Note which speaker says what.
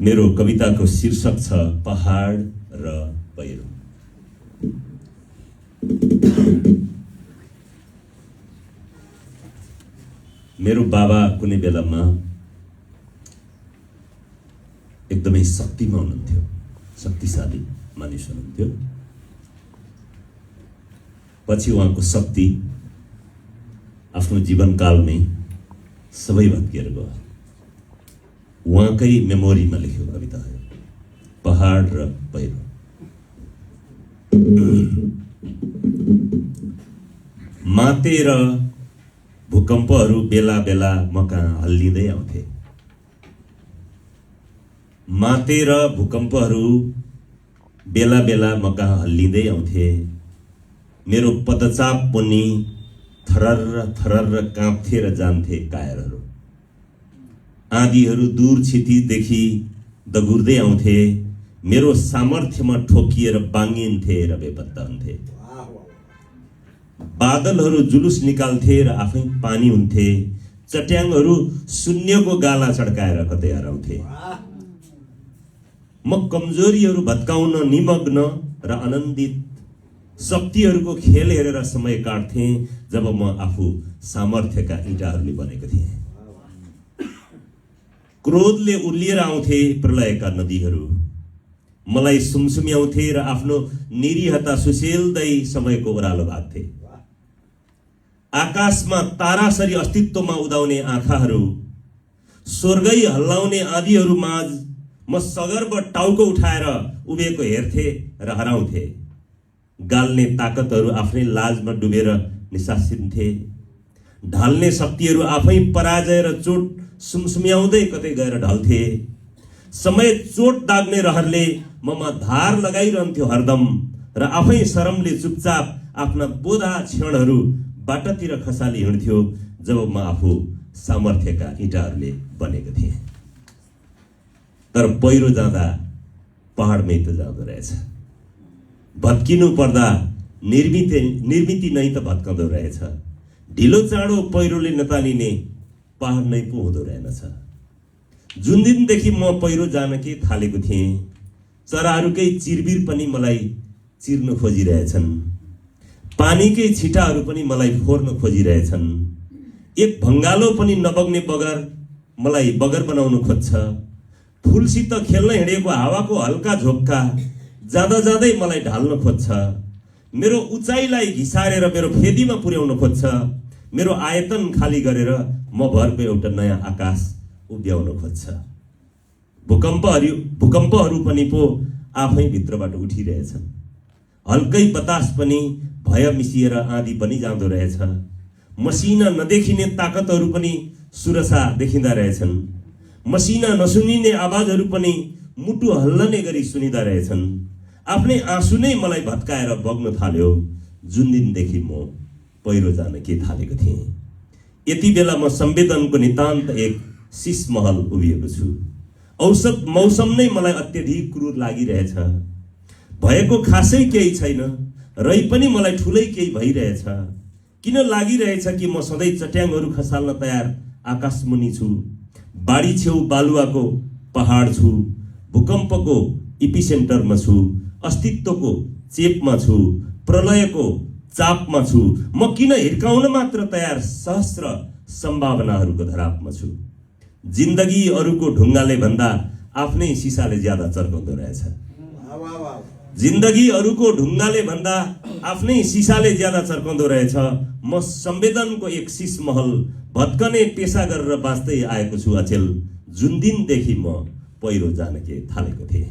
Speaker 1: मेरो कविताको शीर्षक छ पहाड र पहिरो। मेरो बाबा कुनै बेलामा एकदमै शक्तिमा हुनुहुन्थ्यो, शक्तिशाली मानिस हुनुहुन्थ्यो। पछि उहाँको शक्ति आफ्नो जीवनकालमै सबै भत्किएर गयो। उहाँकै मेमोरीमा लेख्यो कविताहरू पहाड र पहिरो। मातेर भूकम्पहरू बेला बेला म कहाँ हल्लिँदै आउँथे। मातेर भूकम्पहरू बेला बेला म कहाँ हल्लिँदै आउँथे। मेरो पदचाप मुनि थरर थरर काँप्थे र जान्थे कायरहरू। आँधीहरू दूर क्षितिजदेखि दगुर्दै आउँथे। मेरो सामर्थ्यमा ठोकिएर बाङ्गिन्थे र बेपत्ता हुन्थे। बादलहरू जुलुस निकाल्थे र आफै पानी हुन्थे। चट्याङहरू शून्यको गाला चड्काएर कतै हराउँथे। म कमजोरीहरू भत्काउन निमग्न र आनन्दित शक्तिहरूको खेल हेरेर समय काट्थे जब म आफू सामर्थ्यका इँटाहरूले बनेको थिएँ। क्रोधले उर्लिएर आउँथे प्रलयका नदीहरू। मलाई सुमसुम्याउँथे र आफ्नो निरीहता सुसेल्दै समयको ओह्रालो भाग्थे। आकाशमा तारासरी अस्तित्वमा उदाउने आँखाहरू, स्वर्गै हल्लाउने आँधीहरू माझ म सगर्व टाउको उठाएर उभिएको हेर्थे र हराउँथे। गाल्ने ताकतहरू आफ्नै लाजमा डुबेर निसासिन्थे। ढल्ने शक्तिहरू आफै पराजय र चोट सुमसुम्याउँदै कतै गएर ढल्थे। समय चोट दाग्ने रहरले ममा धार लगाइरहन्थ्यो हरदम र आफै शरमले चुपचाप आफ्ना बोधा क्षणहरू बाटातिर खसाली हिँड्थ्यो जब म आफू सामर्थ्यका इँटाहरूले बनेको थिएँ। तर पहिरो जाँदा पहाडमै त जाँदो रहेछ। भत्किनु पर्दा निर्मिति नै त भत्काउँदो रहेछ। ढिलो चाँडो पहिरोले नतानिने पहाड नै पो हुँदो रहेनछ। जुन दिनदेखि म पहिरो जान के थालेको थिएँ, चराहरूकै चिरबिर पनि मलाई चिर्न खोजिरहेछन्। पानीकै छिटाहरू पनि मलाई फोर्न खोजिरहेछन्। एक भङ्गालो पनि नबग्ने बगर मलाई बगर बनाउन खोज्छ। फुलसित खेल्न हिँडेको हावाको हल्का झोक्का जाँदा जाँदै मलाई ढाल्न खोज्छ। मेरो उचाइलाई घिसारेर मेरो फेदीमा पुर्याउन खोज्छ। मेरो आयतन खाली गरेर म भरको एउटा नयाँ आकाश उभ्याउन खोज्छ। भूकम्पहरू पनि पो आफै भित्रबाट उठिरहेछन्। हल्कै बतास पनि भय मिसिएर आँधी पनि जाँदो रहेछ। मसिना नदेखिने ताकतहरू पनि सुरसा देखिँदा रहेछन्। मसिना नसुनिने आवाजहरू पनि मुटु हल्लने गरी सुनिँदा रहेछन्। आफ्नै आँसु नै मलाई भत्काएर बग्न थाल्यो जुन दिनदेखि म पहिरो जान के थालेको थिएँ। यति बेला म संवेदनको नितान्त एक शीशमहल उभिएको छु। औसत मौसम नै मलाई अत्यधिक क्रूर लागिरहेछ। भएको खासै केही छैन, रही पनि मलाई ठुलै केही भइरहेछ। किन लागिरहेछ कि म सधैँ चट्याङहरू खसाल्न तयार आकाशमुनि छु। बाढी छेउ बालुवाको पहाड छु। भूकम्पको इपिसेन्टरमा छु। अस्तित्वको चेपमा छु। प्रलयको चापमा छु। म किन हिर्काउन मात्र तयार सहस्र सम्भावनाहरूको धरापमा छु। जिन्दगी अरूको ढुङ्गाले भन्दा आफ्नै सिसाले ज्यादा चर्काउँदो रहेछ। जिन्दगी अरूको ढुङ्गाले भन्दा आफ्नै सिसाले ज्यादा चर्काउँदो रहेछ। म संवेदनको एक शीशमहल भत्कने पेसा गरेर बाँच्दै आएको छु अचेल जुन दिनदेखि म पहिरो जान के थालेको थिएँ।